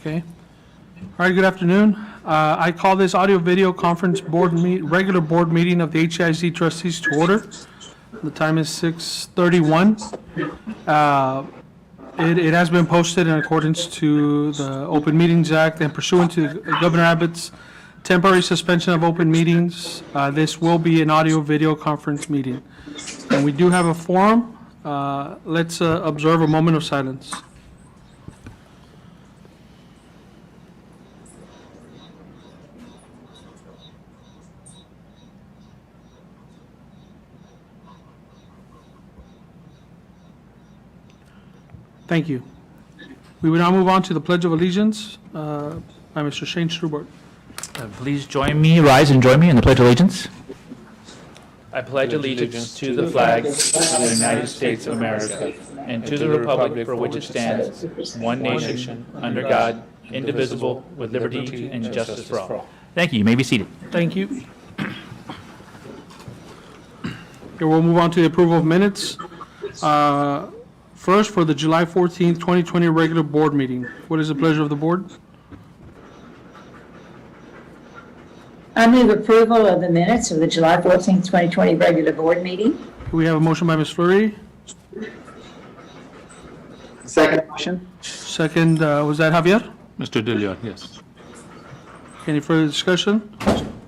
Okay. All right, good afternoon. I call this audio-video conference regular board meeting of the HEIC trustees to order. The time is 6:31. It has been posted in accordance to the Open Meetings Act and pursuant to Governor Abbott's temporary suspension of open meetings. This will be an audio-video conference meeting. And we do have a forum. Let's observe a moment of silence. Thank you. We will now move on to the Pledge of Allegiance by Mr. Shane Strubart. Please join me, rise and join me in the Pledge of Allegiance. I pledge allegiance to the flag of the United States of America and to the republic for which it stands, one nation, under God, indivisible, with liberty and justice for all. Thank you. You may be seated. Thank you. Here we'll move on to the approval of minutes. First, for the July 14th, 2020 regular board meeting. What is the pleasure of the board? I move approval of the minutes of the July 14th, 2020 regular board meeting. We have a motion by Ms. Fleury. Second motion. Second, was that Javier? Mr. Dillion, yes. Any further discussion?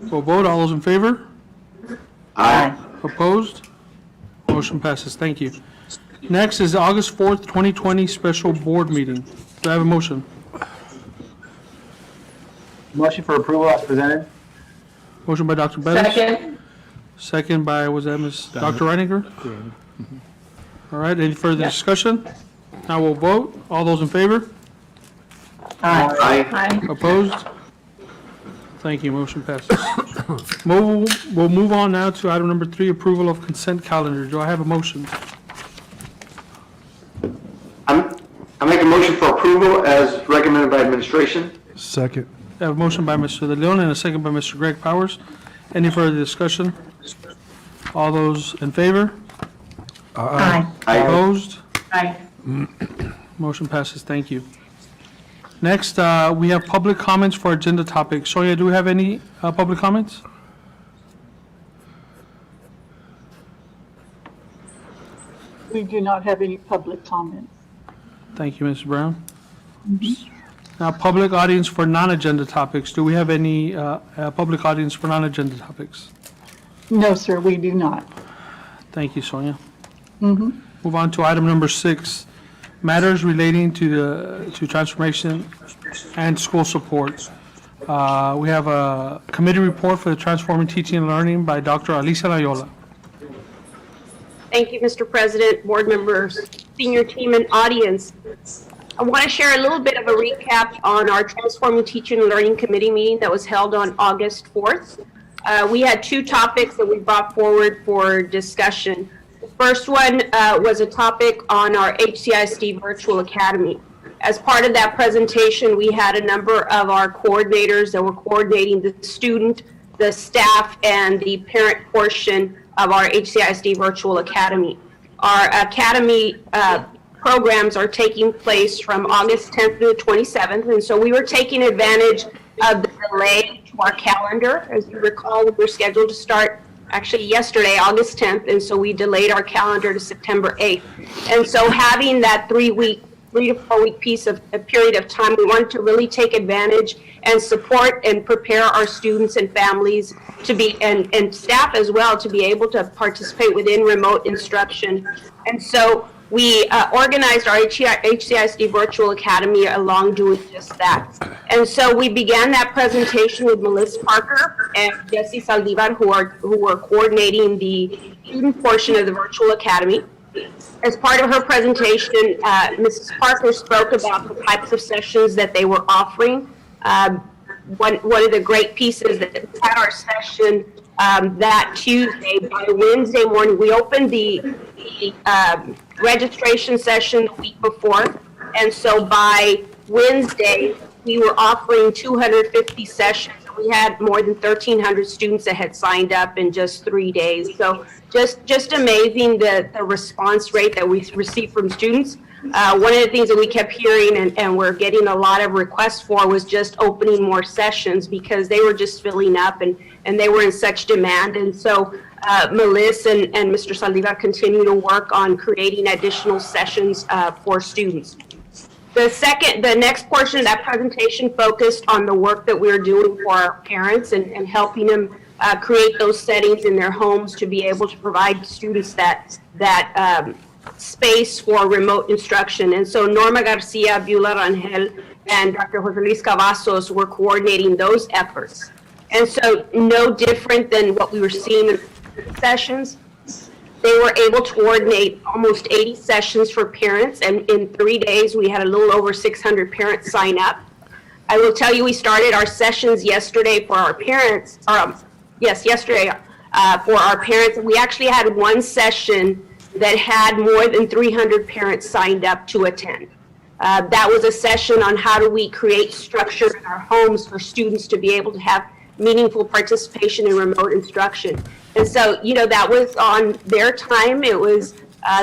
We'll vote. All those in favor? Aye. Opposed? Motion passes. Thank you. Next is the August 4th, 2020 special board meeting. Do I have a motion? Motion for approval as presented. Motion by Dr. Bettis. Second. Second by, was that Ms. Dr. Reiniger? All right, any further discussion? Now we'll vote. All those in favor? Aye. Aye. Opposed? Thank you, motion passes. We'll move on now to item number 3, approval of consent calendar. Do I have a motion? I make a motion for approval as recommended by administration. Second. I have a motion by Mr. De Leon and a second by Mr. Greg Powers. Any further discussion? All those in favor? Aye. Opposed? Aye. Motion passes. Thank you. Next, we have public comments for agenda topics. Sonia, do we have any public comments? We do not have any public comments. Thank you, Ms. Brown. Now, public audience for non-agenda topics. Do we have any public audience for non-agenda topics? No, sir, we do not. Thank you, Sonia. Move on to item number 6, matters relating to transformation and school support. We have a committee report for the Transforming Teaching and Learning by Dr. Alicia Loyola. Thank you, Mr. President, board members, senior team, and audience. I want to share a little bit of a recap on our Transforming Teaching and Learning Committee meeting that was held on August 4th. We had 2 topics that we brought forward for discussion. The first one was a topic on our HCISD Virtual Academy. As part of that presentation, we had a number of our coordinators that were coordinating the student, the staff, and the parent portion of our HCISD Virtual Academy. Our academy programs are taking place from August 10th through the 27th, and so we were taking advantage of the delay to our calendar. As you recall, we were scheduled to start actually yesterday, August 10th, and so we delayed our calendar to September 8th. And so having that 3 to 4 week period of time, we wanted to really take advantage and support and prepare our students and families to be, and staff as well, to be able to participate within remote instruction. And so we organized our HCISD Virtual Academy along doing just that. And so we began that presentation with Melissa Parker and Jesse Saldivar, who were coordinating the student portion of the Virtual Academy. As part of her presentation, Mrs. Parker spoke about the types of sessions that they were offering. One of the great pieces that we had our session that Tuesday. By Wednesday morning, we opened the registration session the week before, and so by Wednesday, we were offering 250 sessions. we had more than 1,300 students that had signed up in just 3 days. So just amazing the response rate that we received from students. One of the things that we kept hearing and we're getting a lot of requests for was just opening more sessions because they were just filling up and they were in such demand. And so Melissa and Mr. Saldivar continue to work on creating additional sessions for students. The next portion of that presentation focused on the work that we're doing for our parents and helping them create those settings in their homes to be able to provide students that space for remote instruction. And so Norma Garcia, Beulah Rangel, and Dr. Jose Luis Cavazos were coordinating those efforts. And so no different than what we were seeing in sessions, they were able to coordinate almost 80 sessions for parents, and in 3 days we had a little over 600 parents sign up. I will tell you, we started our sessions yesterday for our parents, yesterday for our parents. We actually had one session that had more than 300 parents signed up to attend. That was a session on how do we create structure in our homes for students to be able to have meaningful participation in remote instruction. And so, that was on their time. It was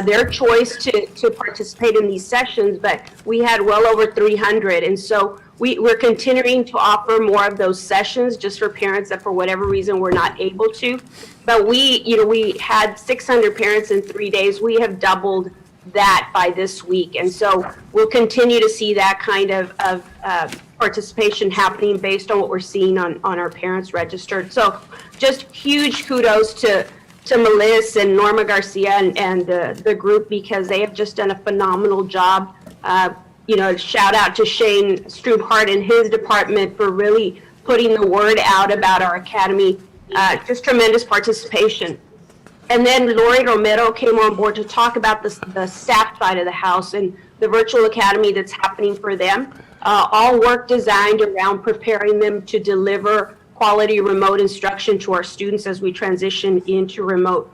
their choice to participate in these sessions, but we had well over 300. And so we're continuing to offer more of those sessions just for parents that for whatever reason were not able to. But we had 600 parents in 3 days. We have doubled that by this week. And so we'll continue to see that kind of participation happening based on what we're seeing on our parents registered. So just huge kudos to Melissa and Norma Garcia and the group, because they have just done a phenomenal job. Shout out to Shane Strubhart and his department for really putting the word out about our academy. Just tremendous participation. And then Lori Romero came on board to talk about the staff side of the house and the virtual academy that's happening for them. All work designed around preparing them to deliver quality remote instruction to our students as we transition into remote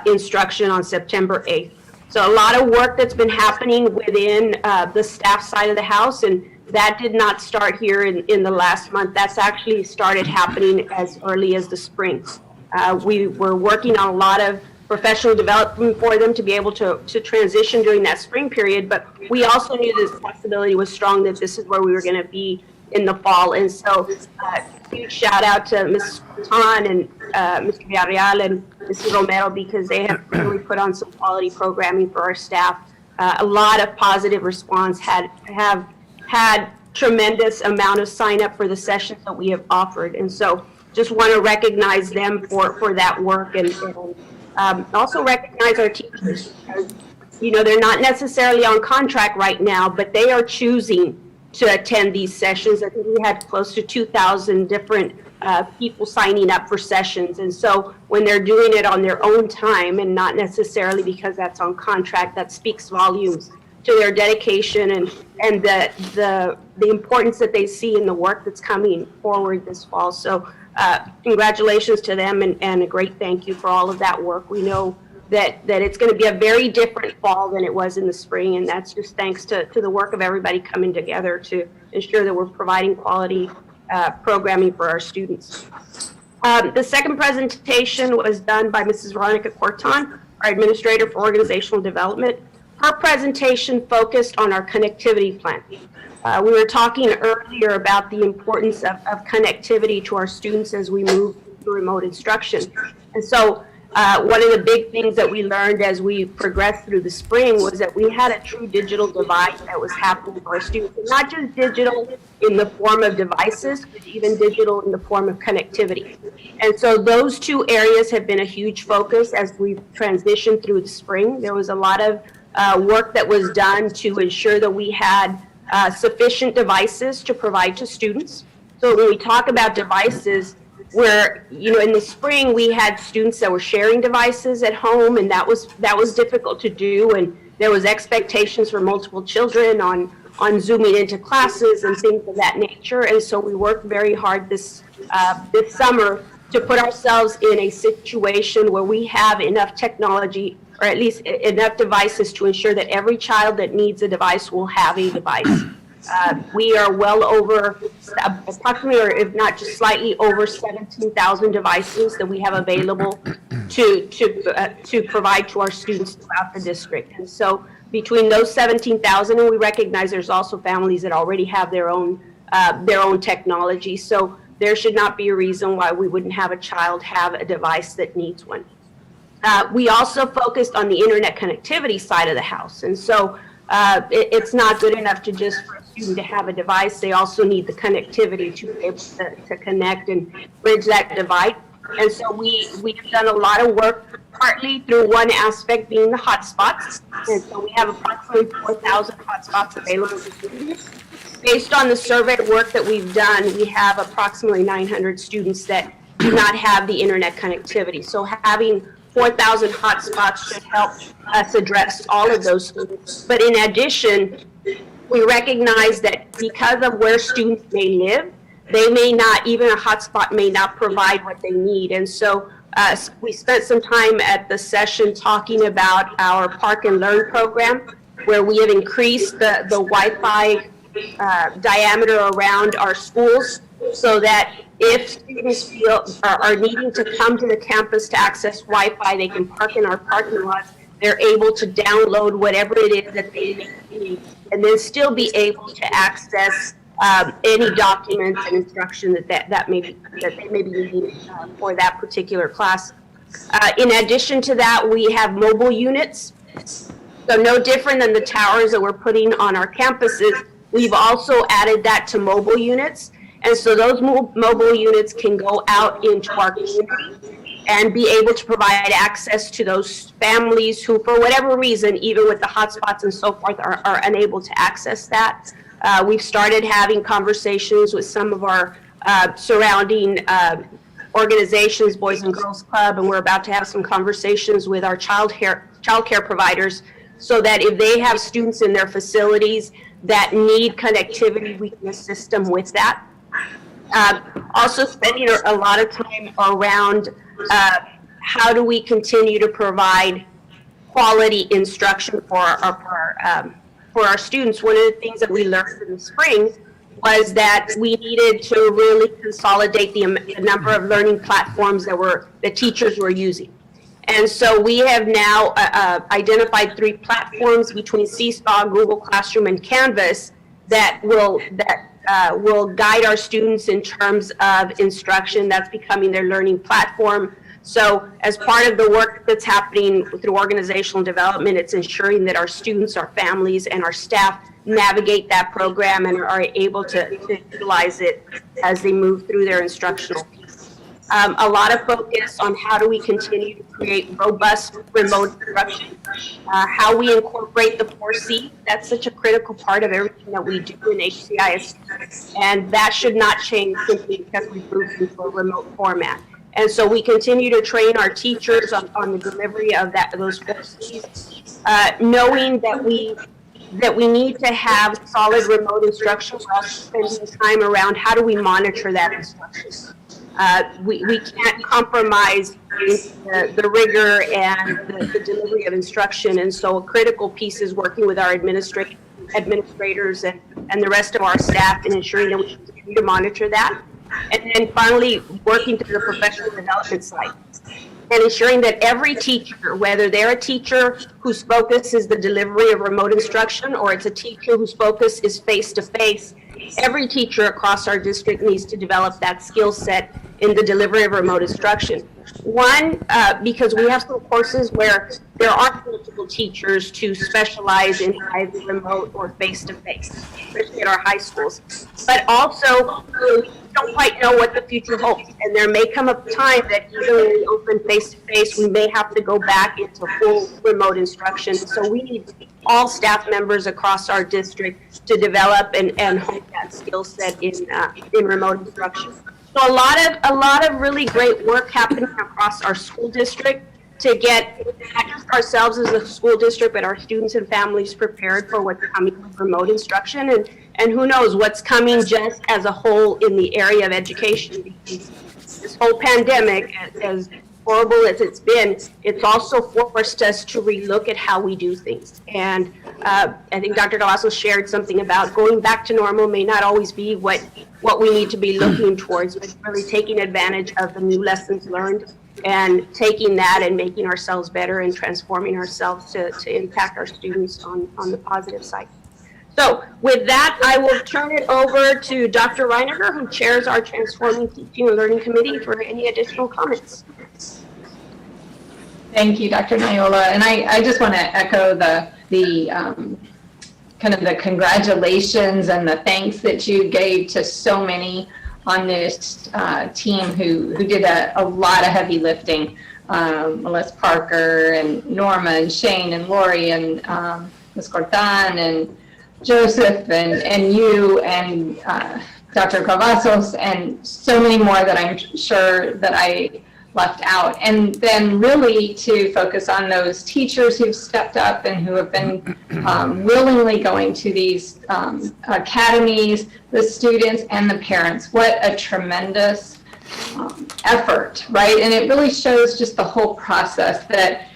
instruction on September 8th. So a lot of work that's been happening within the staff side of the house, and that did not start here in the last month. That's actually started happening as early as the spring. We were working on a lot of professional development for them to be able to transition during that spring period, but we also knew this possibility was strong that this is where we were going to be in the fall. And so huge shout out to Ms. Tan and Mr. Villarreal and Mrs. Romero, because they have really put on some quality programming for our staff. A lot of positive response, have had tremendous amount of sign up for the sessions that we have offered. And so just want to recognize them for that work, and also recognize our teachers. They're not necessarily on contract right now, but they are choosing to attend these sessions. I think we had close to 2,000 different people signing up for sessions. And so when they're doing it on their own time and not necessarily because that's on contract, that speaks volumes to their dedication and the importance that they see in the work that's coming forward this fall. So congratulations to them, and a great thank you for all of that work. We know that it's going to be a very different fall than it was in the spring, and that's just thanks to the work of everybody coming together to ensure that we're providing quality programming for our students. The second presentation was done by Mrs. Veronica Corton, our Administrator for Organizational Development. Her presentation focused on our connectivity plan. We were talking earlier about the importance of connectivity to our students as we move to remote instruction. And so one of the big things that we learned as we progressed through the spring was that we had a true digital divide that was happening for our students. And not just digital in the form of devices, but even digital in the form of connectivity. And so those two areas have been a huge focus as we've transitioned through the spring. There was a lot of work that was done to ensure that we had sufficient devices to provide to students. So when we talk about devices, where in the spring we had students that were sharing devices at home, and that was difficult to do, and there was expectations for multiple children on zooming into classes and things of that nature. And so we worked very hard this summer to put ourselves in a situation where we have enough technology, or at least enough devices, to ensure that every child that needs a device will have a device. We are well over approximately, or if not just slightly over 17,000 devices that we have available to provide to our students throughout the district. And so between those 17,000, and we recognize there's also families that already have their own technology. So there should not be a reason why we wouldn't have a child have a device that needs one. We also focused on the internet connectivity side of the house. And so it's not good enough to just for a student to have a device. They also need the connectivity to be able to connect and bridge that divide. And so we've done a lot of work, partly through one aspect being the hotspots. And so we have approximately 4,000 hotspots available to students. Based on the survey work that we've done, we have approximately 900 students that do not have the internet connectivity. So having 4,000 hotspots should help us address all of those students. But in addition, we recognize that because of where students may live, they may not, even a hotspot may not provide what they need. And so we spent some time at the session talking about our Park and Learn program, where we have increased the Wi-Fi diameter around our schools so that if students are needing to come to the campus to access Wi-Fi, they can park in our parking lots. They're able to download whatever it is that they need and then still be able to access any documents and instruction that they may be needing for that particular class. In addition to that, we have mobile units. So no different than the towers that we're putting on our campuses, we've also added that to mobile units. And so those mobile units can go out into our community and be able to provide access to those families who, for whatever reason, even with the hotspots and so forth, are unable to access that. We've started having conversations with some of our surrounding organizations, Boys and Girls Club, and we're about to have some conversations with our child care providers so that if they have students in their facilities that need connectivity, we can assist them with that. Also spending a lot of time around how do we continue to provide quality instruction for our students. One of the things that we learned in the spring was that we needed to really consolidate the number of learning platforms that teachers were using. And so we have now identified 3 platforms between Seesaw, Google Classroom, and Canvas that will guide our students in terms of instruction. That's becoming their learning platform. So as part of the work that's happening through organizational development, it's ensuring that our students, our families, and our staff navigate that program and are able to utilize it as they move through their instructional piece. A lot of focus on how do we continue to create robust remote instruction, how we incorporate the 4C. That's such a critical part of everything that we do in HCISC, and that should not change simply because we moved into a remote format. And so we continue to train our teachers on the delivery of those 4Cs, knowing that we need to have solid remote instruction. We're also spending time around how do we monitor that instruction. We can't compromise the rigor and the delivery of instruction. And so a critical piece is working with our administrators and the rest of our staff in ensuring that we continue to monitor that. And then finally, working through the professional development side and ensuring that every teacher, whether they're a teacher whose focus is the delivery of remote instruction or it's a teacher whose focus is face-to-face, every teacher across our district needs to develop that skill set in the delivery of remote instruction. One, because we have some courses where there aren't multiple teachers to specialize in either remote or face-to-face, especially at our high schools. But also, we don't quite know what the future holds. And there may come a time that even when we open face-to-face, we may have to go back into full remote instruction. So we need all staff members across our district to develop and hone that skill set in remote instruction. So a lot of really great work happening across our school district to get not just ourselves as a school district, but our students and families prepared for what's coming with remote instruction, and who knows what's coming just as a whole in the area of education. This whole pandemic, as horrible as it's been, it's also forced us to relook at how we do things. And I think Dr. Cavazos shared something about going back to normal may not always be what we need to be looking towards, but really taking advantage of the new lessons learned and taking that and making ourselves better and transforming ourselves to impact our students on the positive side. So with that, I will turn it over to Dr. Reiniger, who chairs our Transforming Teaching and Learning Committee, for any additional comments. Thank you, Dr. Nayola. And I just want to echo the kind of the congratulations and the thanks that you gave to so many on this team who did a lot of heavy lifting. Melissa Parker and Norma and Shane and Lori and Ms. Cortan and Joseph and you and Dr. Cavazos and so many more that I'm sure that I left out. And then really to focus on those teachers who've stepped up and who have been willingly going to these academies, the students and the parents. What a tremendous effort, right? And it really shows just the whole process that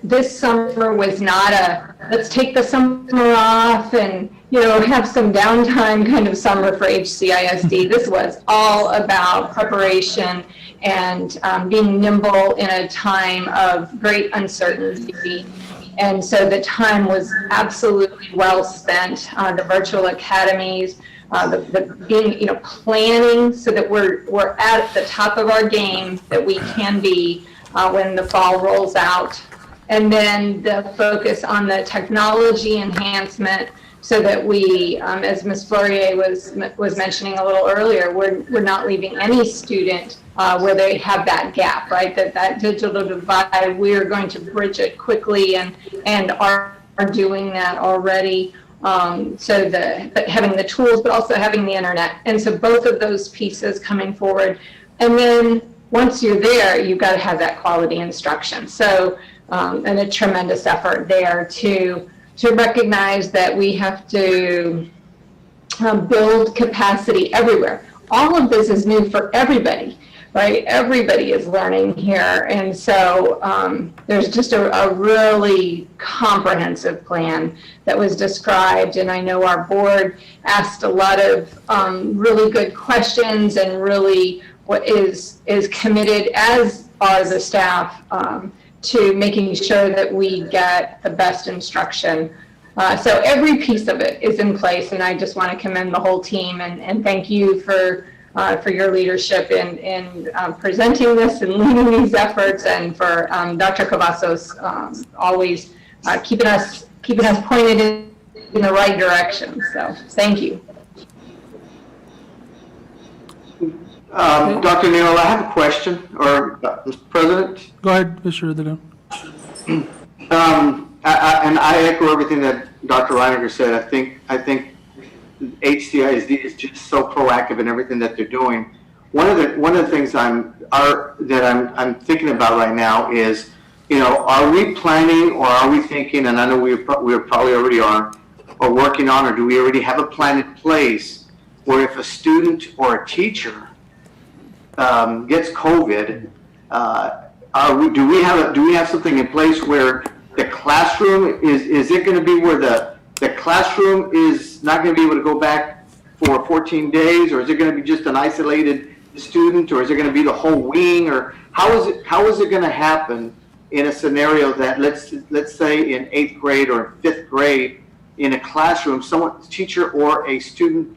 this summer was not a let's take the summer off and have some downtime kind of summer for HCISD. This was all about preparation and being nimble in a time of great uncertainty. And so the time was absolutely well spent. The virtual academies, the being planning so that we're at the top of our game that we can be when the fall rolls out. And then the focus on the technology enhancement so that we, as Ms. Flourier was mentioning a little earlier, we're not leaving any student where they have that gap, right? That digital divide, we are going to bridge it quickly and are doing that already. So having the tools, but also having the internet. And so both of those pieces coming forward. And then once you're there, you've got to have that quality instruction. So, and a tremendous effort there to recognize that we have to build capacity everywhere. All of this is new for everybody, right? Everybody is learning here. And so there's just a really comprehensive plan that was described. And I know our board asked a lot of really good questions and really what is committed, as are the staff, to making sure that we get the best instruction. So every piece of it is in place, and I just want to commend the whole team and thank you for your leadership in presenting this and leading these efforts, and for Dr. Cavazos always keeping us pointed in the right direction. So thank you. Dr. Neal, I have a question, or Mr. President. Go ahead, Mr. Adela. And I echo everything that Dr. Reiniger said. I think HCISD is just so proactive in everything that they're doing. One of the things I'm thinking about right now is, are we planning or are we thinking? And I know we probably already are, or working on, or do we already have a plan in place where if a student or a teacher gets COVID, do we have something in place where the classroom is it going to be where the classroom is not going to be able to go back for 14 days, or is it going to be just an isolated student, or is it going to be the whole wing, or how is it going to happen in a scenario that let's say in 8th grade or 5th grade in a classroom, teacher or a student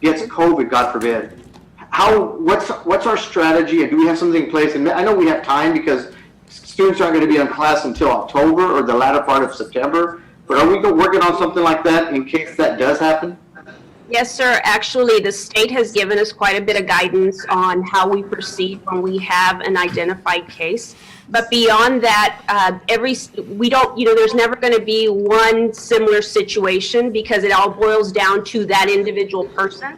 gets COVID, God forbid. What's our strategy, and do we have something in place? And I know we have time because students aren't going to be in class until October or the latter part of September, but are we working on something like that in case that does happen? Yes, sir. Actually, the state has given us quite a bit of guidance on how we proceed when we have an identified case. But beyond that, there's never going to be one similar situation because it all boils down to that individual person.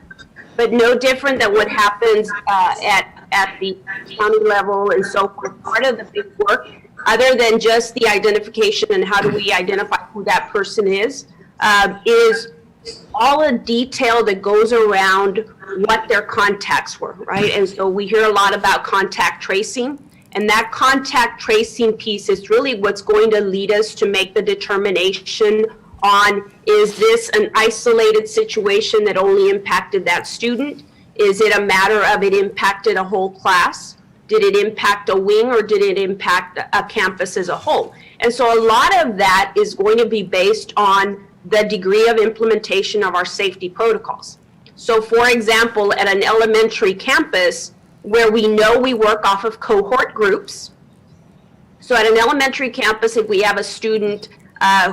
But no different than what happens at the county level and so forth. Part of the big work, other than just the identification and how do we identify who that person is all the detail that goes around what their contacts were, right? And so we hear a lot about contact tracing, And that contact tracing piece is really what's going to lead us to make the determination on, is this an isolated situation that only impacted that student? Is it a matter of it impacted a whole class? Did it impact a wing, or did it impact a campus as a whole? And so a lot of that is going to be based on the degree of implementation of our safety protocols. So for example, at an elementary campus where we know we work off of cohort groups, so at an elementary campus, if we have a student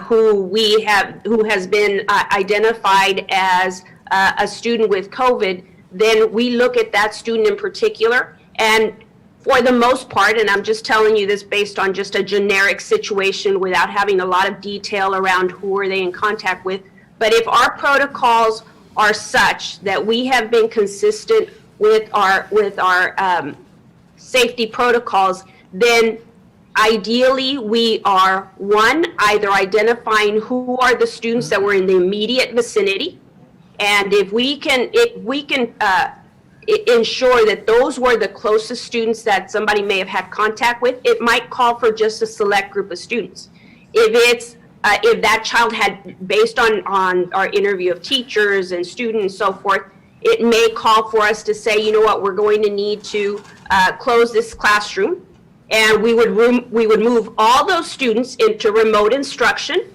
who has been identified as a student with COVID, then we look at that student in particular, and for the most part, and I'm just telling you this based on just a generic situation without having a lot of detail around who are they in contact with, but if our protocols are such that we have been consistent with our safety protocols, then ideally we are, one, either identifying who are the students that were in the immediate vicinity, and if we can ensure that those were the closest students that somebody may have had contact with, it might call for just a select group of students. If that child had, based on our interview of teachers and students and so forth, it may call for us to say, you know what, we're going to need to close this classroom, and we would move all those students into remote instruction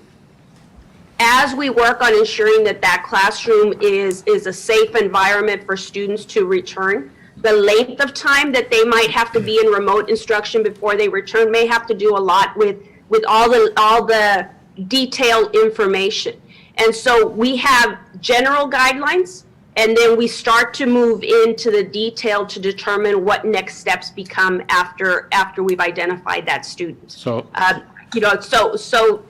as we work on ensuring that that classroom is a safe environment for students to return. The length of time that they might have to be in remote instruction before they return may have to do a lot with all the detailed information. And so we have general guidelines, and then we start to move into the detail to determine what next steps become after we've identified that student. So, So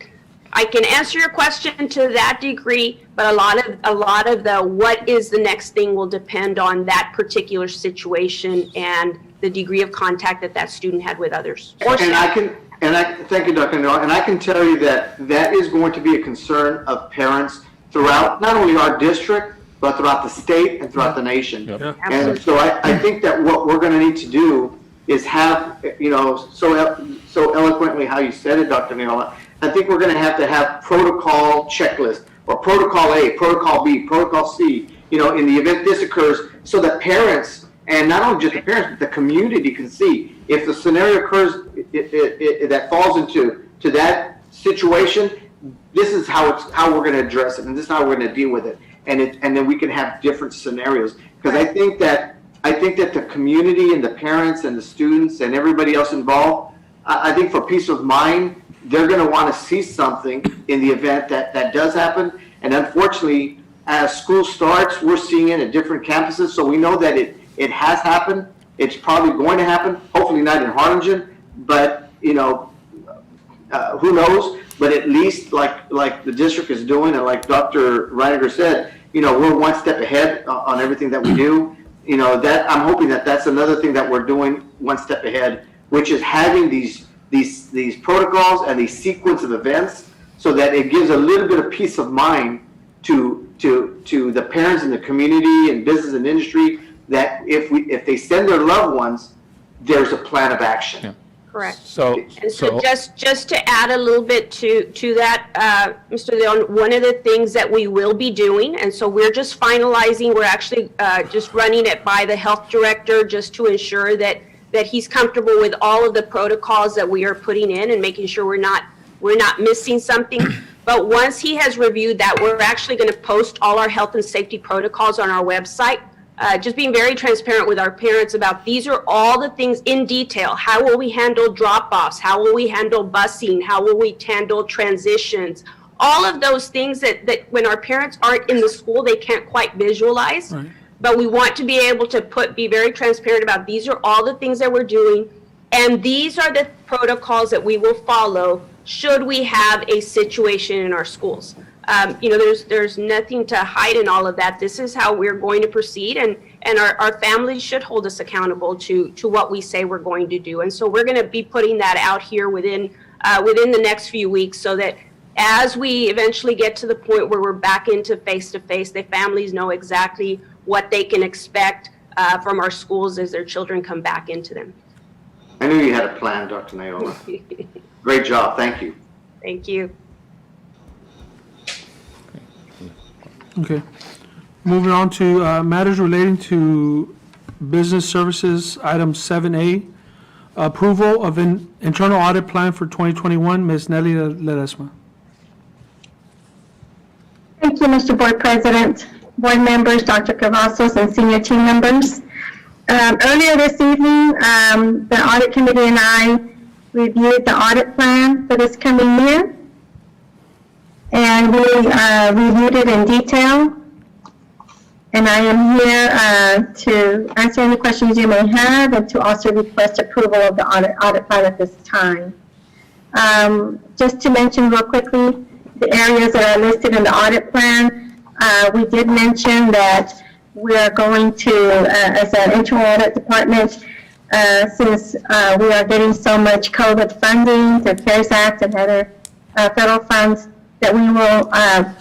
I can answer your question to that degree, but a lot of the what is the next thing will depend on that particular situation and the degree of contact that student had with others. Thank you, Dr. Noel, and I can tell you that is going to be a concern of parents throughout not only our district, but throughout the state and throughout the nation. Yep. And so I think that what we're going to need to do is have, so eloquently how you said it, Dr. Noel, I think we're going to have protocol checklist, or protocol A, protocol B, protocol C, in the event this occurs, so that parents, and not only just the parents, but the community can see if the scenario occurs that falls into that situation. This is how we're going to address it, and this is how we're going to deal with it, and then we can have different scenarios. Because I think that the community and the parents and the students and everybody else involved, I think for peace of mind, they're going to want to see something in the event that does happen. And unfortunately, as school starts, we're seeing it at different campuses, so we know that it has happened. It's probably going to happen. Hopefully not in Harlingen, but who knows? But at least like the district is doing, and like Dr. Reiniger said, we're one step ahead on everything that we do. That I'm hoping that's another thing that we're doing one step ahead, which is having these protocols and these sequence of events, so that it gives a little bit of peace of mind to the parents and the community and business and industry, that if they send their loved ones, there's a plan of action. Yeah. Correct. So And so just to add a little bit to that, Mr. Leon, one of the things that we will be doing, and so we're just finalizing, we're actually just running it by the health director just to ensure that he's comfortable with all of the protocols that we are putting in and making sure we're not missing something. But once he has reviewed that, we're actually going to post all our health and safety protocols on our website. Just being very transparent with our parents about, these are all the things in detail. How will we handle drop-offs? How will we handle busing? How will we handle transitions? All of those things that when our parents aren't in the school, they can't quite visualize. Right. But we want to be able to be very transparent about, these are all the things that we're doing, and these are the protocols that we will follow should we have a situation in our schools. There's nothing to hide in all of that. This is how we're going to proceed, and our families should hold us accountable to what we say we're going to do. And so we're going to be putting that out here within the next few weeks, so that as we eventually get to the point where we're back into face-to-face, the families know exactly what they can expect from our schools as their children come back into them. I knew you had a plan, Dr. Nayola. Great job, thank you. Thank you. Okay. Moving on to matters relating to business services, item 7A, approval of an internal audit plan for 2021. Ms. Nelly Ledesma. Thank you, Mr. Board President, board members, Dr. Cavazos, and senior team members. Earlier this evening, the audit committee and I reviewed the audit plan for this coming year. And we reviewed it in detail. And I am here to answer any questions you may have and to also request approval of the audit plan at this time. Just to mention real quickly, the areas that are listed in the audit plan, we did mention that we are going to, as an internal audit department, since we are getting so much COVID funding, the CARES Act and other federal funds, that we will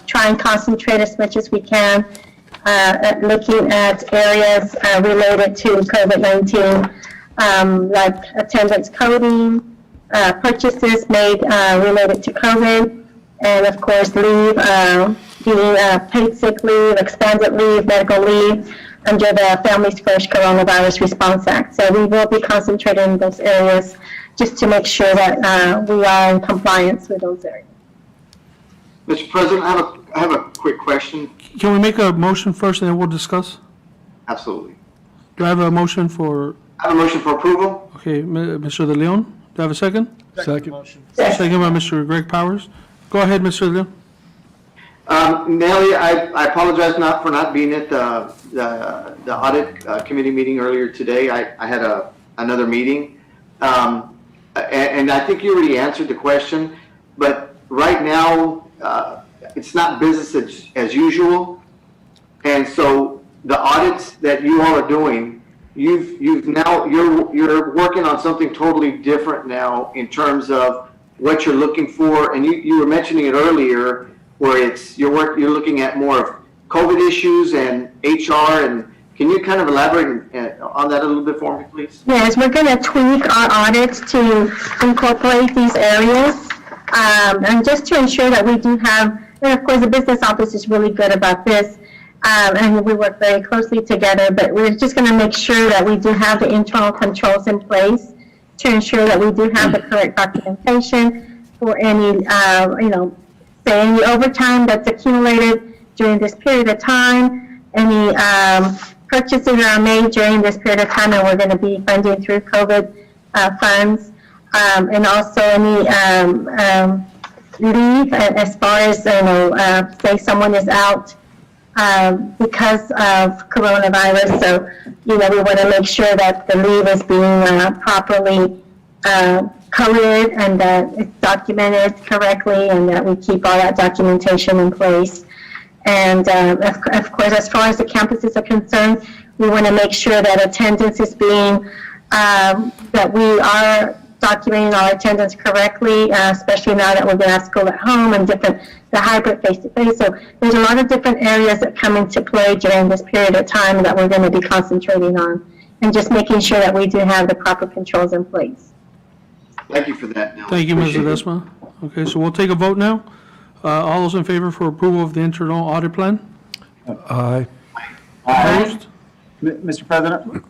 try and concentrate as much as we can at looking at areas related to COVID-19, like attendance coding, purchases made related to COVID, and of course leave, being paid sick leave, expanded leave, medical leave under the Families First Coronavirus Response Act. So we will be concentrating in those areas just to make sure that we are in compliance with those areas. Mr. President, I have a quick question. Can we make a motion first and then we'll discuss? Absolutely. Do I have a motion for, I have a motion for approval. okay, Mr. De Leon? Do I have a second? Second. Second by Mr. Greg Powers. Go ahead, Mr. De Leon. Nelly, I apologize for not being at the audit committee meeting earlier today. I had another meeting. And I think you already answered the question, but right now, it's not business as usual. And so the audits that you all are doing, you're working on something totally different now in terms of what you're looking for. And you were mentioning it earlier, where you're looking at more of COVID issues and HR, and can you kind of elaborate on that a little bit for me, please? Yes, we're going to tweak our audits to incorporate these areas, and just to ensure that we do have, and of course the business office is really good about this, and we work very closely together, but we're just going to make sure that we do have the internal controls in place to ensure that we do have the correct documentation for any, say any overtime that's accumulated during this period of time, any purchases that are made during this period of time, and we're going to be funding through COVID funds, and also any leave as far as, say someone is out because of coronavirus. So, we want to make sure that the leave is being properly coded and that it's documented correctly and that we keep all that documentation in place. And of course, as far as the campuses are concerned, we want to make sure that attendance is being, that we are documenting our attendance correctly, especially now that we're going to have school at home and the hybrid face-to-face. So there's a lot of different areas that come into play during this period of time that we're going to be concentrating on, and just making sure that we do have the proper controls in place. Thank you for that, Nelly. Thank you, Ms. Appreciate it. Ledesma. Okay, so we'll take a vote now. All those in favor for approval of the internal audit plan? Aye. Opposed? Mr. President,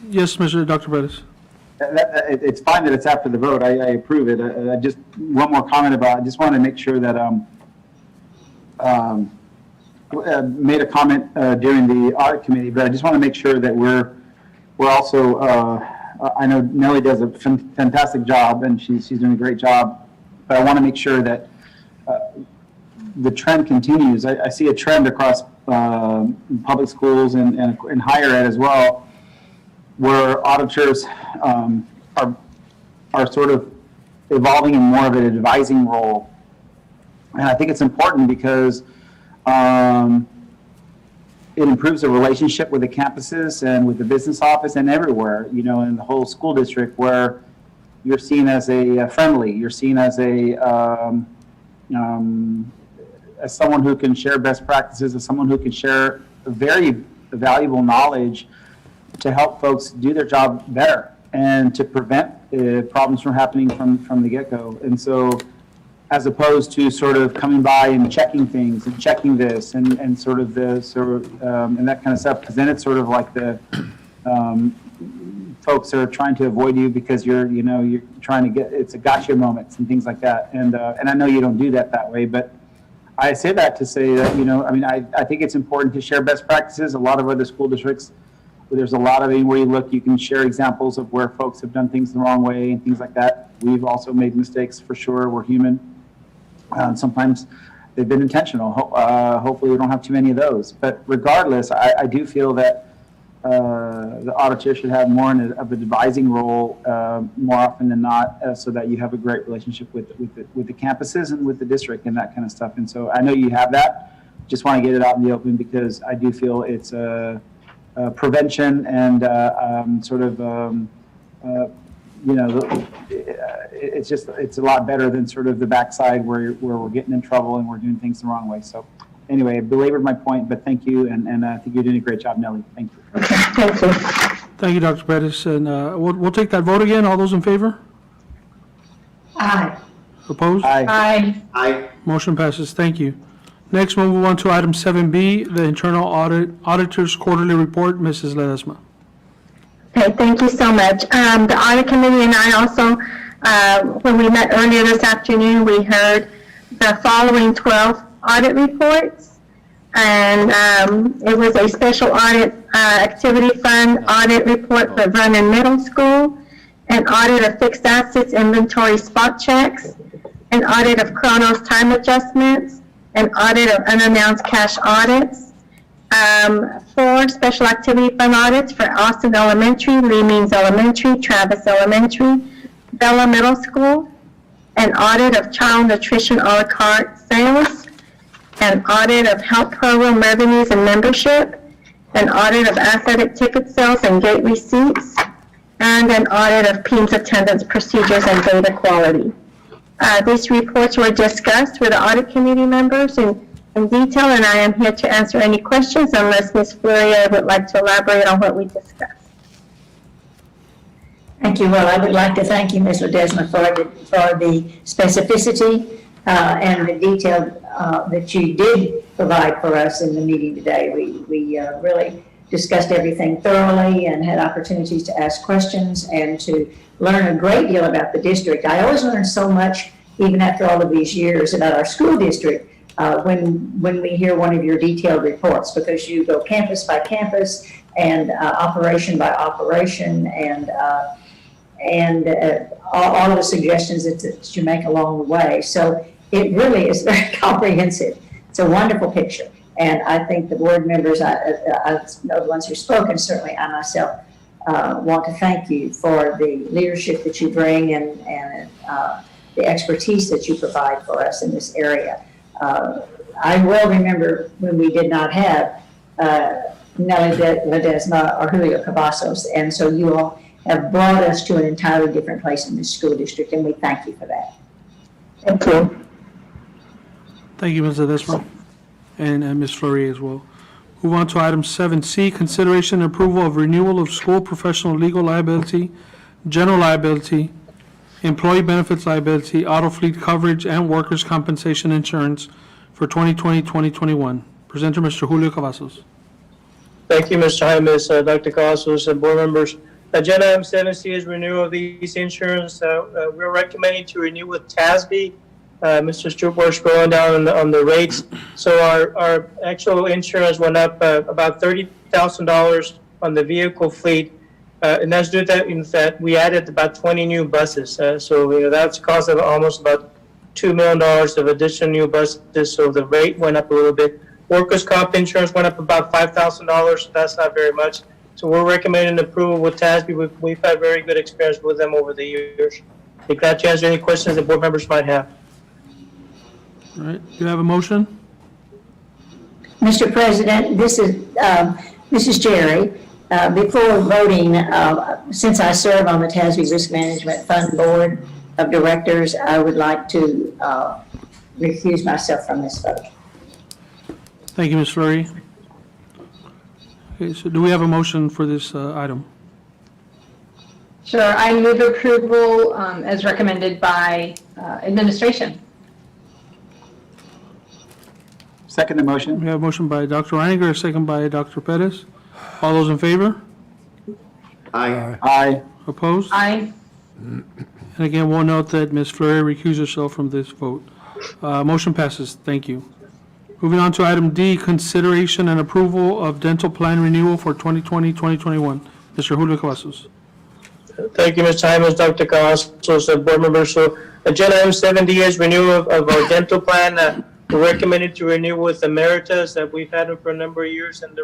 Yes, Dr. Bettis. it's fine that it's after the vote. I approve it. I just, one more comment about, I just want to make sure that, made a comment during the audit committee, but I just want to make sure that we're also, I know Nelly does a fantastic job and she's doing a great job, but I want to make sure that the trend continues. I see a trend across public schools and higher ed as well, where auditors are sort of evolving in more of an advising role. And I think it's important because it improves the relationship with the campuses and with the business office and everywhere, in the whole school district, where you're seen as a friendly, you're seen as as someone who can share best practices, as someone who can share very valuable knowledge to help folks do their job better and to prevent problems from happening from the get-go. And so, as opposed to sort of coming by and checking things and checking this and sort of and that kind of stuff, because then it's sort of like the folks are trying to avoid you because you're trying to get, it's a gotcha moments and things like that. And I know you don't do that way, but I say that to say that, I think it's important to share best practices. A lot of other school districts, there's a lot of, anywhere you look, you can share examples of where folks have done things the wrong way and things like that. We've also made mistakes for sure. We're human. Sometimes they've been intentional. Hopefully we don't have too many of those. But regardless, I do feel that the auditor should have more of an advising role more often than not, so that you have a great relationship with the campuses and with the district and that kind of stuff. And so I know you have that. Just want to get it out in the open because I do feel it's prevention and it's a lot better than sort of the backside where we're getting in trouble and we're doing things the wrong way. So anyway, I belabored my point, but thank you, and I think you're doing a great job, Nelly. Thank you. Thank you. Thank you, Dr. Pettis. And we'll take that vote again. All those in favor? Aye. Opposed? Aye. Aye. Motion passes. Thank you. Next, we'll move on to item 7B, the Internal Auditor's Quarterly Report. Mrs. Ledesma. Okay, thank you so much. The audit committee and I also, when we met earlier this afternoon, we heard the following 12 audit reports. And it was a special audit activity fund audit report for Vernon Middle School, an audit of fixed assets inventory spot checks, an audit of Chronos time adjustments, an audit of unannounced cash audits, 4 special activity fund audits for Austin Elementary, Lee Means Elementary, Travis Elementary, Bella Middle School, an audit of child nutrition a la carte sales, an audit of health program revenues and membership, an audit of athletic ticket sales and gate receipts, and an audit of PEIMS attendance procedures and data quality. These reports were discussed with the audit committee members in detail, and I am here to answer any questions unless Ms. Floria would like to elaborate on what we discussed. Thank you. Well, I would like to thank you, Ms. Ledesma, for the specificity and the detail that you did provide for us in the meeting today. We really discussed everything thoroughly and had opportunities to ask questions and to learn a great deal about the district. I always learn so much, even after all of these years, about our school district when we hear one of your detailed reports, because you go campus by campus and operation by operation and all of the suggestions that you make along the way. So it really is very comprehensive. It's a wonderful picture. And I think the board members, I know the ones who spoke, and certainly I myself want to thank you for the leadership that you bring and the expertise that you provide for us in this area. I well remember when we did not have Nelly Ledesma or Julio Cavazos, and so you all have brought us to an entirely different place in this school district, and we thank you for that. Thank you. Thank you, Ms. Ledesma, and Ms. Fleury as well. Move on to item 7C, consideration and approval of renewal of school professional legal liability, general liability, employee benefits liability, auto fleet coverage, and workers' compensation insurance for 2020-2021. Presenter, Mr. Julio Cavazos. Thank you, Mr. Jaimes, Dr. Cavazos, and board members. Agenda item 7C is renewal of these insurance. We're recommending to renew with TASB. Mr. Stroopworth's going down on the rates. So our actual insurance went up about $30,000 on the vehicle fleet. And that's due to that, in fact, we added about 20 new buses. So that's cost of almost about $2 million of additional new buses. So the rate went up a little bit. Workers' comp insurance went up about $5,000. That's not very much. So we're recommending approval with TASB. We've had very good experience with them over the years. Be glad to answer any questions that board members might have. All right, do you have a motion? Mr. President, this is Jerry. Before voting, since I serve on the TASB Risk Management Fund Board of Directors, I would like to recuse myself from this vote. Thank you, Ms. Fleury. Okay, so do we have a motion for this item? Sure, I move approval as recommended by administration. Second the motion. We have a motion by Dr. Reiniger, a second by Dr. Pettis. All those in favor? Aye. Aye. Opposed? Aye. And again, we'll note that Ms. Fleury recused herself from this vote. Motion passes. Thank you. Moving on to item D, consideration and approval of dental plan renewal for 2020-2021. Mr. Julio Cavazos. Thank you, Mr. Hymas, Dr. Cavazos, board members. So agenda item 70 is renewal of our dental plan. We're recommended to renew with Emeritus that we've had them for a number of years, and they're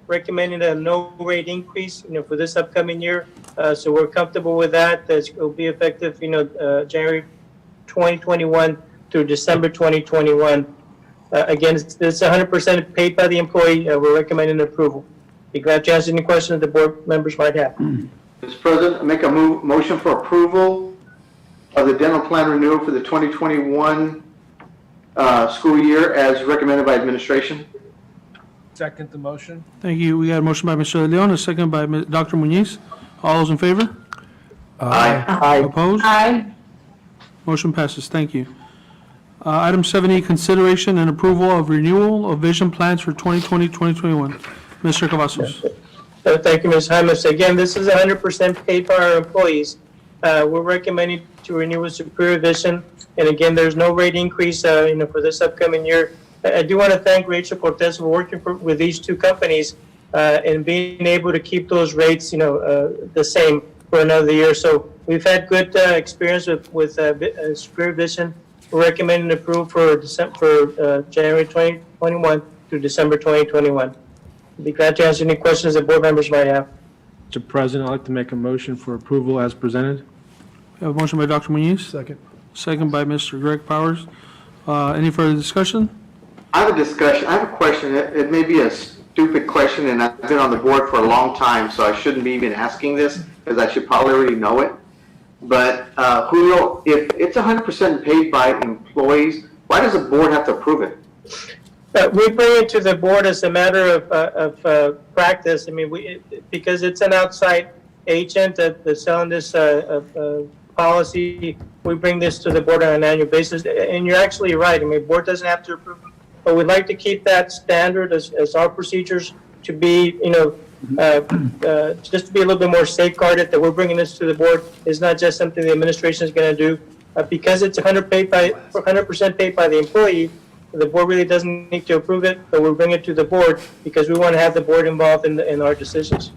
recommending a no rate increase, for this upcoming year. So we're comfortable with that. It will be effective, January 2021 through December 2021. Again, it's 100% paid by the employee. We're recommending approval. Be glad to answer any questions the board members might have. Mr. President, I make a motion for approval of the dental plan renewal for the 2021 school year as recommended by administration. Second the motion. Thank you. We got a motion by Mr. Leon, a second by Dr. Muniz. All those in favor? Aye. Aye. Opposed? Aye. Motion passes. Thank you. Item 70, consideration and approval of renewal of vision plans for 2020-2021. Mr. Cavazos. Thank you, Ms. Hymas. Again, this is 100% paid by our employees. We're recommending to renew with Superior Vision. And again, there's no rate increase, for this upcoming year. I do want to thank Rachel Cortez for working with these two companies and being able to keep those rates, the same for another year. So we've had good experience with Superior Vision. We're recommending approval for January 2021 through December 2021. I'd be glad to answer any questions that board members might have. Mr. President, I'd like to make a motion for approval as presented. We have a motion by Dr. Muniz, Second. second by Mr. Greg Powers. Any further discussion? I have a discussion. I have a question. It may be a stupid question, and I've been on the board for a long time, so I shouldn't be even asking this because I should probably already know it. But Julio, if it's 100% paid by employees, why does the board have to approve it? We bring it to the board as a matter of practice. I mean, because it's an outside agent that's selling this policy, we bring this to the board on an annual basis. And you're actually right. I mean, the board doesn't have to approve it, but we'd like to keep that standard as our procedures to be, just to be a little bit more safeguarded, that we're bringing this to the board is not just something the administration is going to do. Because it's 100% paid by the employee, the board really doesn't need to approve it, but we'll bring it to the board because we want to have the board involved in our decisions.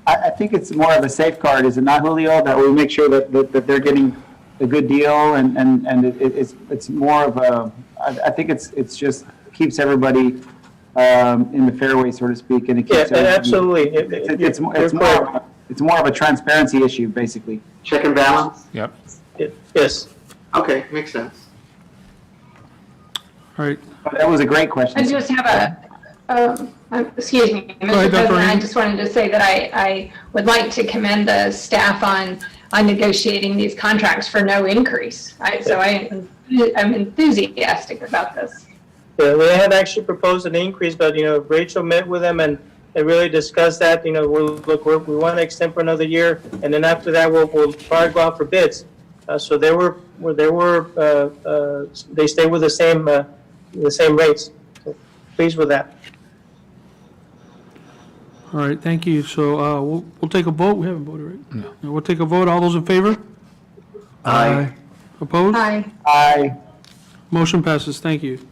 I think it's more of a safeguard, is it not, Julio, that we make sure that they're getting a good deal and it's more of a, I think it's just keeps everybody in the fairway, so to speak, and it keeps absolutely. It's more of a transparency issue, basically. Check and balance? Yep. Yes. Okay, makes sense. All right. But that was a great question. I just have excuse me, Go ahead, Mr. Dr. President, I Reiniger. just wanted to say that I would like to commend the staff on negotiating these contracts for no increase. I'm enthusiastic about this. Yeah, they had actually proposed an increase, but, Rachel met with them and really discussed that, we want to extend for another year. And then after that, we'll probably go out for bids. So they stay with the same rates. So pleased with that. All right, thank you. So we'll take a vote. We haven't voted, right? No. We'll take a vote. All those in favor? Aye. Opposed? Aye. Aye. Motion passes. Thank you.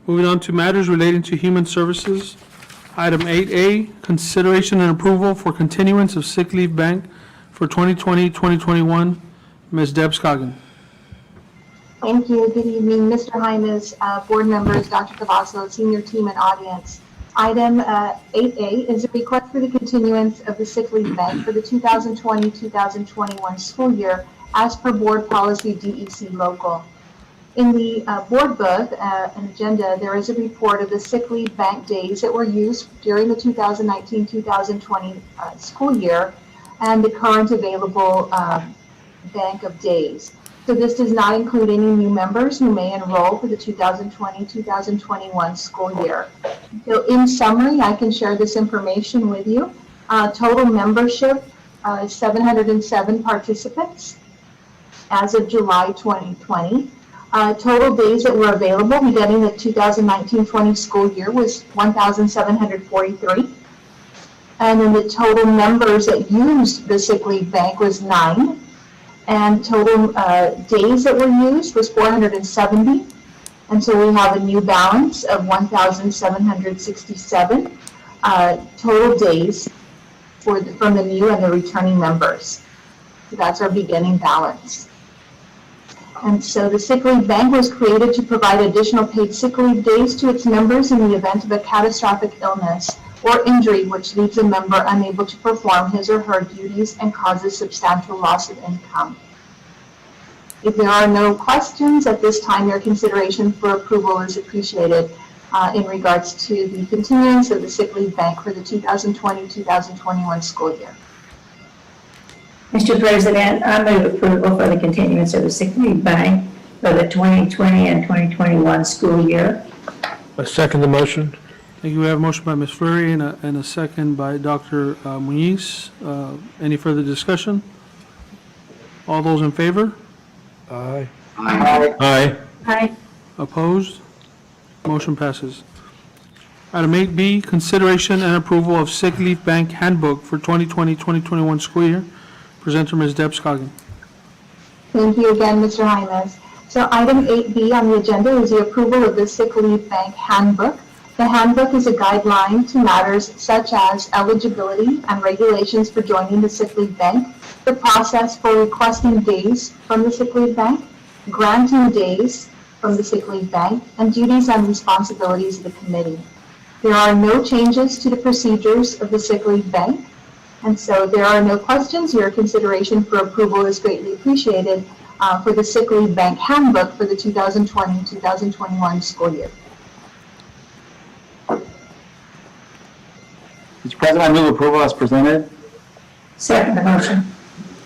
Moving on to matters relating to human services. Item 8A, consideration and approval for continuance of sick leave bank for 2020-2021. Ms. Deb Scoggin. Thank you. Good evening, Mr. Hymas, board members, Dr. Cavazos, senior team and audience. Item 8A is a request for the continuance of the sick leave bank for the 2020-2021 school year as per board policy DEC local. In the board book and agenda, there is a report of the sick leave bank days that were used during the 2019-2020 school year and the current available bank of days. So this does not include any new members who may enroll for the 2020-2021 school year. So in summary, I can share this information with you. Total membership 707 participants as of July 2020. Total days that were available beginning the 2019-20 school year was 1,743. And then the total members that used the sick leave bank was 9. And total days that were used was 470. And so we have a new balance of 1,767 total days from the new and the returning members. So that's our beginning balance. And so the sick leave bank was created to provide additional paid sick leave days to its members in the event of a catastrophic illness or injury which leaves a member unable to perform his or her duties and causes substantial loss of income. If there are no questions at this time, your consideration for approval is appreciated in regards to the continuance of the sick leave bank for the 2020-2021 school year. Mr. President, I move approval for the continuance of the sick leave bank for the 2020 and 2021 school year. I second the motion. Thank you. We have a motion by Ms. Fleury and a second by Dr. Muniz. Any further discussion? All those in favor? Aye. Aye. Aye. Opposed? Motion passes. Item 8B, consideration and approval of sick leave bank handbook for 2020-2021 school year. Presenter Ms. Deb Scoggin. Thank you again, Mr. Jaimes. So item 8B on the agenda is the approval of the sick leave bank handbook. The handbook is a guideline to matters such as eligibility and regulations for joining the sick leave bank, the process for requesting days from the sick leave bank, granting days from the sick leave bank, and duties and responsibilities of the committee. There are no changes to the procedures of the sick leave bank, and so there are no questions. Your consideration for approval is greatly appreciated for the sick leave bank handbook for the 2020-2021 school year. Mr. President, I move approval as presented. Second the motion.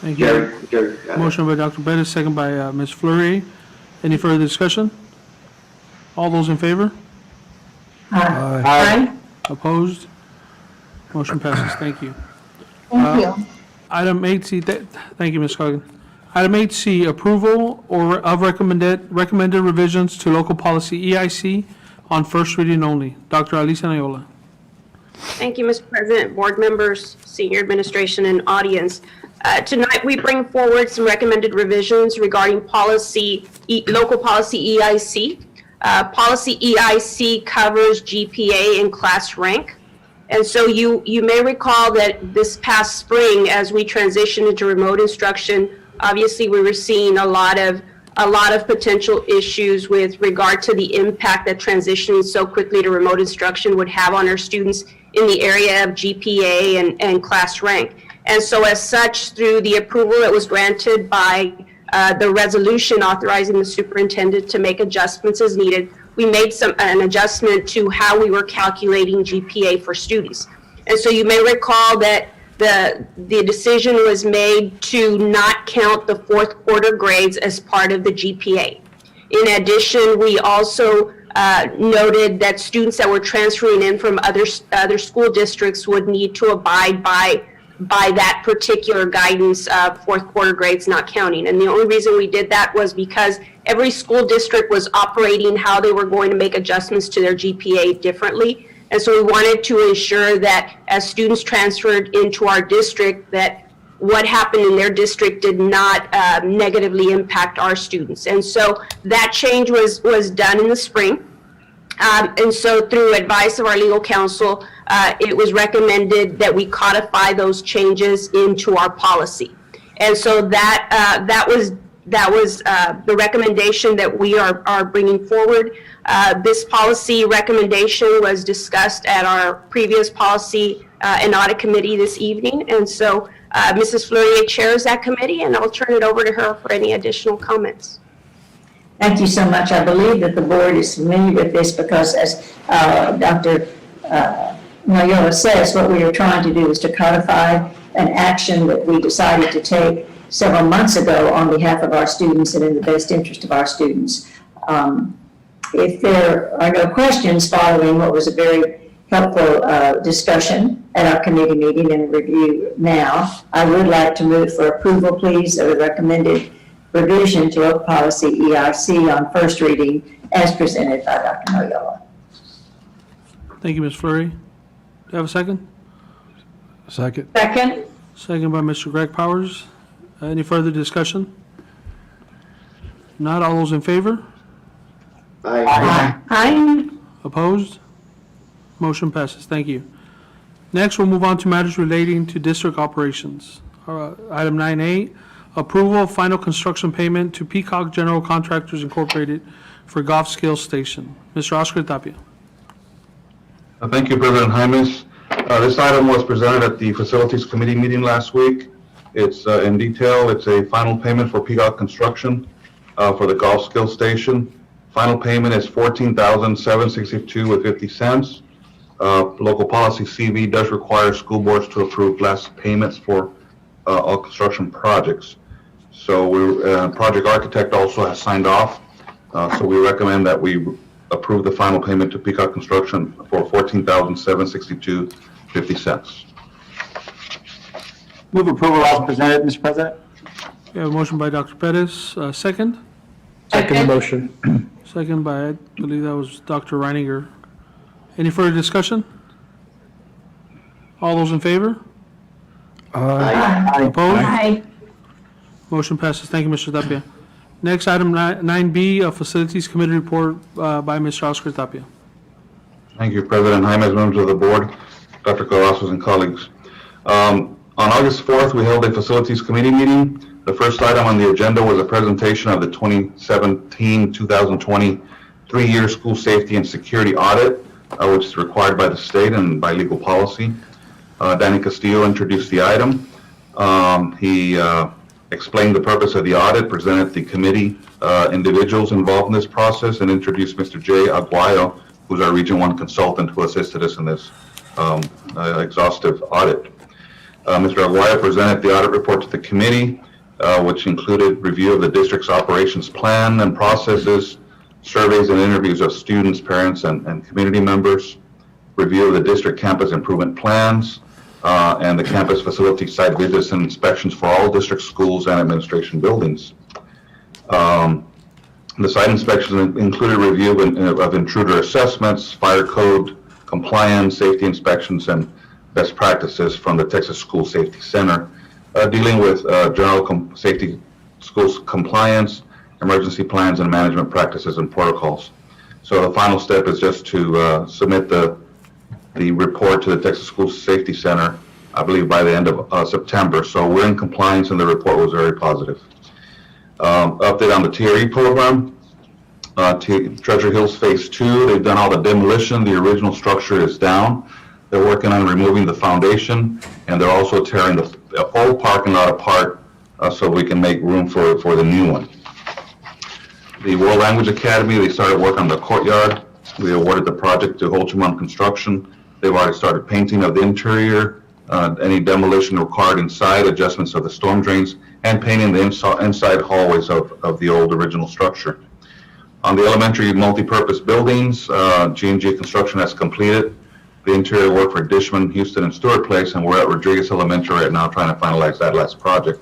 Thank you. Gary, got it. Motion by Dr. Bettis, second by Ms. Fleury. Any further discussion? All those in favor? Aye. Opposed? Motion passes. Thank you. Thank you. Item 8C, thank you, Ms. Scoggin. Item 8C, approval of recommended revisions to local policy EIC on first reading only. Dr. Alisa Nayola. Thank you, Mr. President, board members, senior administration, and audience. Tonight, we bring forward some recommended revisions regarding local policy EIC. Policy EIC covers GPA and class rank. And so you may recall that this past spring, as we transitioned into remote instruction, obviously we were seeing a lot of potential issues with regard to the impact that transitioning so quickly to remote instruction would have on our students in the area of GPA and class rank. And so as such, through the approval that was granted by the resolution authorizing the superintendent to make adjustments as needed, we made an adjustment to how we were calculating GPA for students. And so you may recall that the decision was made to not count the fourth quarter grades as part of the GPA. In addition, we also noted that students that were transferring in from other school districts would need to abide by that particular guidance of fourth quarter grades not counting. And the only reason we did that was because every school district was operating how they were going to make adjustments to their GPA differently. And so we wanted to ensure that as students transferred into our district, that what happened in their district did not negatively impact our students. And so that change was done in the spring. And so through advice of our legal counsel, it was recommended that we codify those changes into our policy. And so that was the recommendation that we are bringing forward. This policy recommendation was discussed at our previous policy and audit committee this evening. And so Mrs. Fleury chairs that committee, and I'll turn it over to her for any additional comments. Thank you so much. I believe that the board is familiar with this because as Dr. Nayola says, what we are trying to do is to codify an action that we decided to take several months ago on behalf of our students and in the best interest of our students. If there are no questions following what was a very helpful discussion at our committee meeting and review now. I would like to move for approval, please, of the recommended revision to Local Policy EIC on first reading as presented by Dr. Noyola. Thank you, Ms. Fleury. Do you have a second? Second. Second? Second by Mr. Greg Powers. Any further discussion? Not all those in favor? Aye. Opposed? Motion passes. Thank you. Next, we'll move on to matters relating to district operations. Item 9A, approval of final construction payment to Peacock General Contractors Incorporated for Golf Scale Station. Mr. Oscar Tapia. Thank you, President Jaimes. This item was presented at the Facilities Committee meeting last week. It's in detail. It's a final payment for Peacock Construction for the golf skill station. Final payment is $14,762.50. Local policy CV does require school boards to approve last payments for all construction projects. So project architect also has signed off. So we recommend that we approve the final payment to Peacock Construction for $14,762.50. Move approval as presented, Mr. President. We have a motion by Dr. Pettis. Second? Second the motion. Second by, I believe that was Dr. Reininger. Any further discussion? All those in favor? Aye. Opposed? Aye. Motion passes. Thank you, Mr. Tapia. Next, item 9B, a Facilities Committee report by Mr. Oscar Tapia. Thank you, President Jaimes, members of the board, Dr. Cavazos, and colleagues. On August 4th, we held a Facilities Committee meeting. The first item on the agenda was a presentation of the 2017-2020 3-year school safety and security audit, which is required by the state and by legal policy. Danny Castillo introduced the item. He explained the purpose of the audit, presented the committee individuals involved in this process, and introduced Mr. Jay Aguayo, who's our Region 1 consultant who assisted us in this exhaustive audit. Mr. Aguayo presented the audit report to the committee, which included review of the district's operations plan and processes, surveys and interviews of students, parents, and community members, review of the district campus improvement plans, and the campus facility site visits and inspections for all district schools and administration buildings. The site inspections included review of intruder assessments, fire code compliance, safety inspections, and best practices from the Texas School Safety Center, dealing with general safety schools compliance, emergency plans, and management practices and protocols. So the final step is just to submit the report to the Texas School Safety Center, I believe by the end of September. So we're in compliance, and the report was very positive. Update on the TRE program. Treasure Hills Phase 2, they've done all the demolition. The original structure is down. They're working on removing the foundation, and they're also tearing the old parking lot apart so we can make room for the new one. The World Language Academy, they started work on the courtyard. We awarded the project to Holcomb Construction. They've already started painting of the interior, any demolition required inside, adjustments of the storm drains, and painting the inside hallways of the old original structure. On the elementary multi-purpose buildings, G&G Construction has completed the interior work for Dishman, Houston, and Stewart Place, and we're at Rodriguez Elementary right now trying to finalize that last project.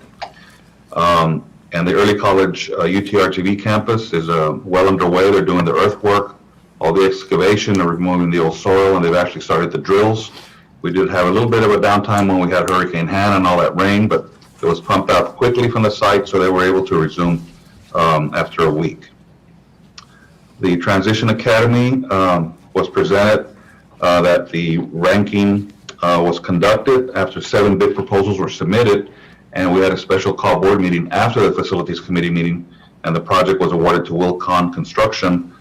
And the early college UTRGV campus is well underway. They're doing the earthwork, all the excavation, they're removing the old soil, and they've actually started the drills. We did have a little bit of a downtime when we had Hurricane Hannah and all that rain, but it was pumped out quickly from the site, so they were able to resume after a week. The Transition Academy was presented that the ranking was conducted after 7 bid proposals were submitted, and we had a special call board meeting after the Facilities Committee meeting, and the project was awarded to Wilcon Construction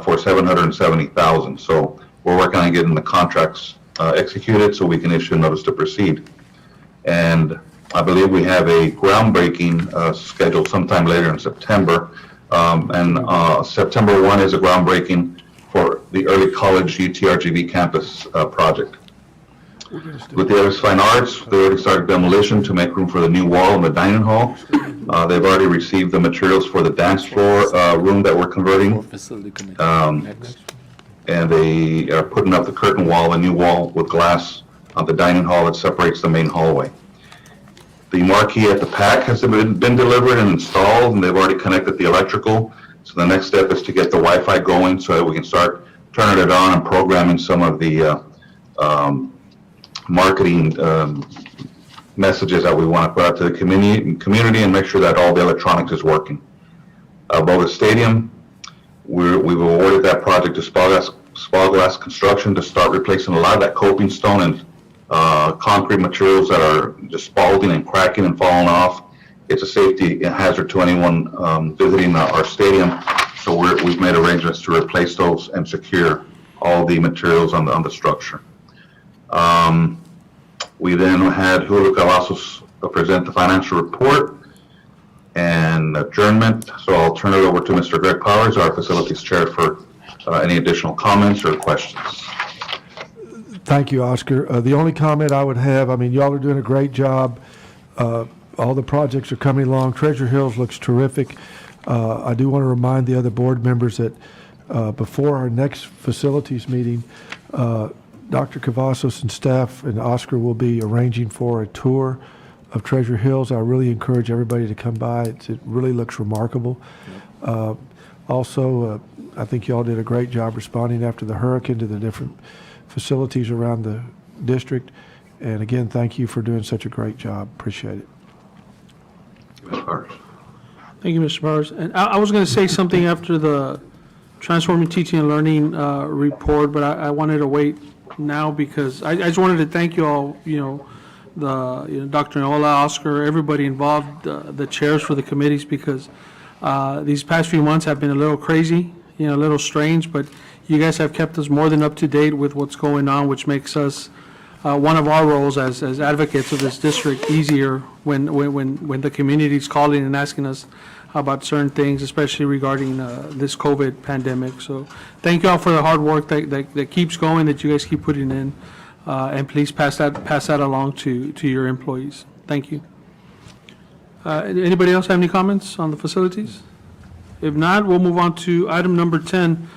for $770,000. So we're working on getting the contracts executed so we can issue a notice to proceed. And I believe we have a groundbreaking scheduled sometime later in September. September 1 is a groundbreaking for the early college UTRGV campus project. With the Arts Fine Arts, they already started demolition to make room for the new wall in the dining hall. They've already received the materials for the dance floor room that we're converting. and they are putting up the curtain wall, a new wall with glass on the dining hall that separates the main hallway. The marquee at the PAC has been delivered and installed, and they've already connected the electrical. So the next step is to get the Wi-Fi going so that we can start turning it on and programming some of the marketing messages that we want to put out to the community and make sure that all the electronics is working. Bogus Stadium, we've awarded that project to Spalglass Construction to start replacing a lot of that coping stone and concrete materials that are just spalling and cracking and falling off. It's a safety hazard to anyone visiting our stadium, so we've made arrangements to replace those and secure all the materials on the structure. We then had Julio Cavazos present the financial report and adjournment. So I'll turn it over to Mr. Greg Powers, our facilities chair, for any additional comments or questions. Thank you, Oscar. The only comment I would have, I mean, y'all are doing a great job. All the projects are coming along. Treasure Hills looks terrific. I do want to remind the other board members that before our next facilities meeting, Dr. Cavazos and staff and Oscar will be arranging for a tour of Treasure Hills. I really encourage everybody to come by. It really looks remarkable. Also, I think y'all did a great job responding after the hurricane to the different facilities around the district. And again, thank you for doing such a great job. Appreciate it. Thank you, Mr. Powers. And I was going to say something after the Transforming Teaching and Learning report, but I wanted to wait now because I just wanted to thank you all, Dr. Nola, Oscar, everybody involved, the chairs for the committees, because these past few months have been a little crazy, a little strange, but you guys have kept us more than up to date with what's going on, which makes us one of our roles as advocates of this district easier when the community is calling and asking us about certain things, especially regarding this COVID pandemic. So thank you all for the hard work that keeps going, that you guys keep putting in, and please pass that along to your employees. Thank you. Anybody else have any comments on the facilities? If not, we'll move on to item number 10,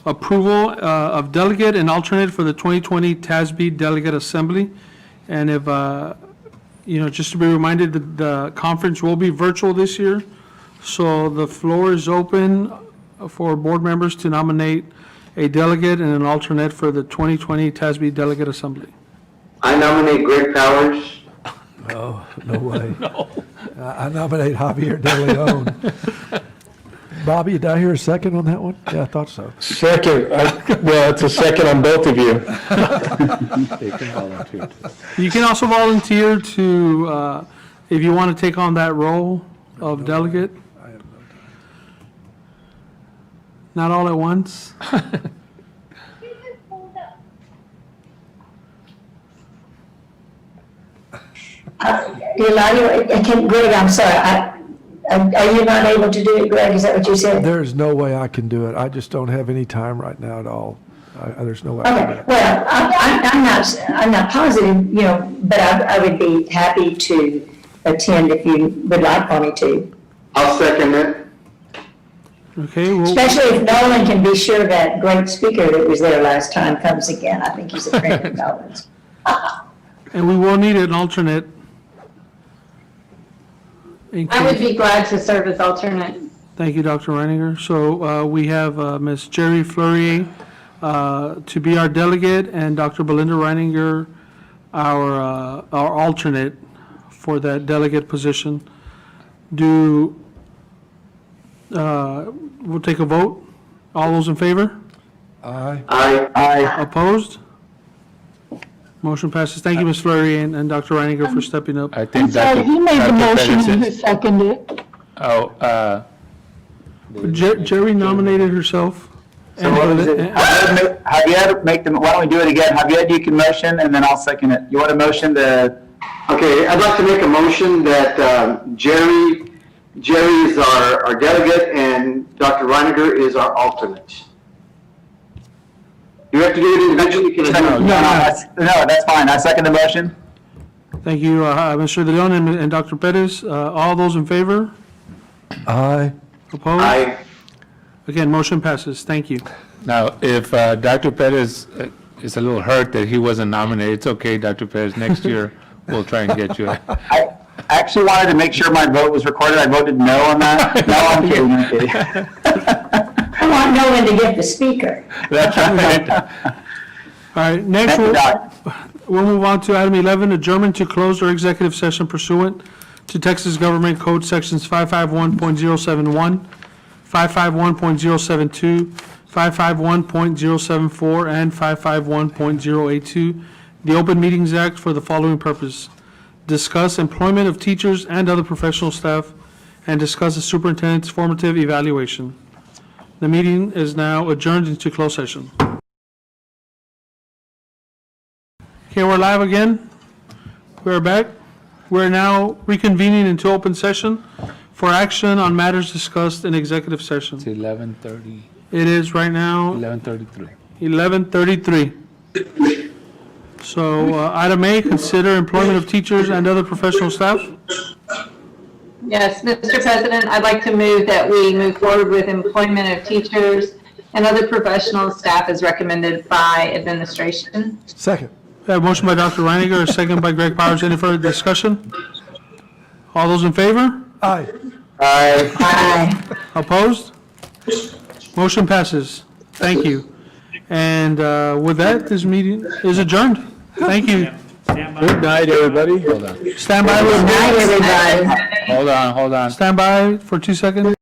approval of delegate and alternate for the 2020 TASB Delegate Assembly. And if, just to be reminded that the conference will be virtual this year. So the floor is open for board members to nominate a delegate and an alternate for the 2020 TASB Delegate Assembly. I nominate Greg Powers. Oh, no way. No. I nominate Javier De Leon. Bobby, did I hear a second on that one? Yeah, I thought so. Second, well, it's a second on both of you. You can also volunteer to, if you want to take on that role of delegate. Not all at once. Greg, I'm sorry, are you not able to do it, Greg? Is that what you said? There is no way I can do it. I just don't have any time right now at all. There's no way I can do Okay, it. well, I'm not positive, but I would be happy to attend if you would like for me to. I'll second it. Okay, well, Especially if Nolan can be sure that great speaker that was there last time comes again. I think he's a friend of Nolan's. and we will need an alternate. I would be glad to serve as alternate. Thank you, Dr. Reininger. So we have Ms. Jerry Fleurier to be our delegate, and Dr. Belinda Reininger, our alternate for that delegate position. We'll take a vote. All those in favor? Aye. Aye. Opposed? Motion passes. Thank you, Ms. Fleury and Dr. Reininger, for stepping up. I think He made the Dr. motion Pettis and is- who seconded it? Oh, Jerry nominated herself. So what was it? Javier, why don't we do it again? Javier, you can motion and then I'll second it. You want to motion the? Okay, I'd like to make a motion that Jerry is our delegate and Dr. Reiniger is our alternate. You have to do it individually? You can do it. No, that's fine. I second the motion. Thank you, Mr. De Leon and Dr. Pettis. All those in favor? Aye. Opposed? Aye. Again, motion passes. Thank you. Now, if Dr. Perez is a little hurt that he wasn't nominated, it's okay, Dr. Perez, next year we'll try and get you. I actually wanted to make sure my vote was recorded. I voted no on that. No, I'm kidding, I'm kidding. I want no one to get the speaker. That's right. All right, next, Thank you, Doc. we'll move on to item 11, adjournment to close or executive session pursuant to Texas Government Code Sections 551.071, 551.072, 551.074, and 551.082, the Open Meetings Act for the following purpose: discuss employment of teachers and other professional staff, and discuss the superintendent's formative evaluation. The meeting is now adjourned into closed session. Okay, we're live again. We're back. We're now reconvening into open session for action on matters discussed in executive session. It's 11:30, It is right now 11:33. 11:33. So, item A, consider employment of teachers and other professional staff. Yes, Mr. President, I'd like to move that we move forward with employment of teachers and other professional staff as recommended by administration. Second. We have a motion by Dr. Reiniger, a second by Greg Powers. Any further discussion? All those in favor? Aye. Aye. Opposed? Motion passes. Thank you. And with that, this meeting is adjourned. Thank you. Good night, everybody. Hold on, Stand by. Good night, everybody. hold on. Stand by for 2 seconds.